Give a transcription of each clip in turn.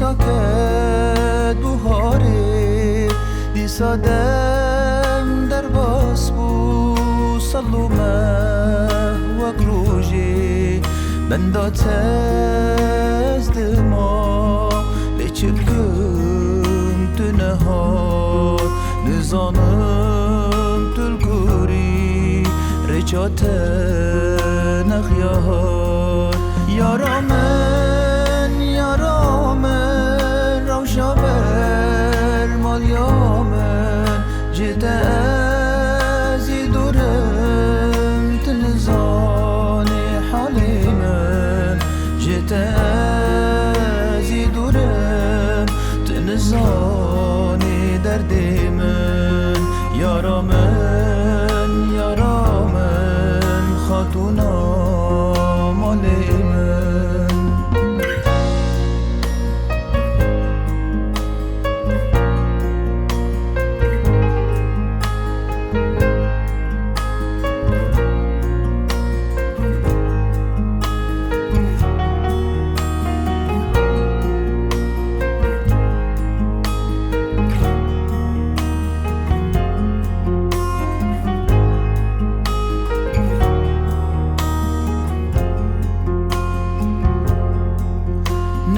ساکت بوهاره دی سادم در باس بو صلومه وک روژه بندا تز دما لیچ بکن تو نهار نزانم تلگوری رجات نخیار یارامن یارامن روشا بر مال یامن جده ازی دورم تنزان حالی من جده ازی دورم تنزان درد من یارامن یارامن خاتونا مال من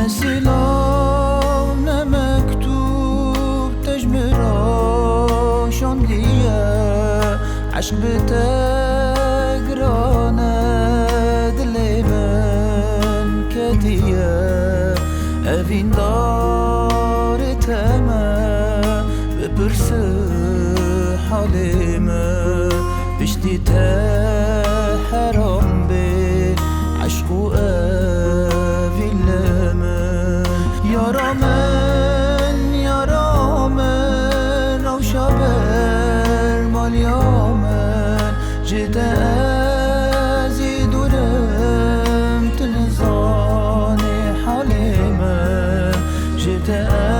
نسلام نه مکتوب تجمرا شاندیه عشق بتگرانه دل من کدیه اوین دار تمه بپرس حال من بشتی ته حرام به عشق و یارامن یارامن روشا بر مال یامن جده ازی دورم تنزان حال من جده